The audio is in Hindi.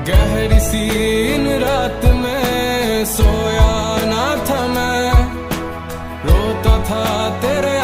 गहरी सी इन रात में सोया ना था मैं, रोता था तेरे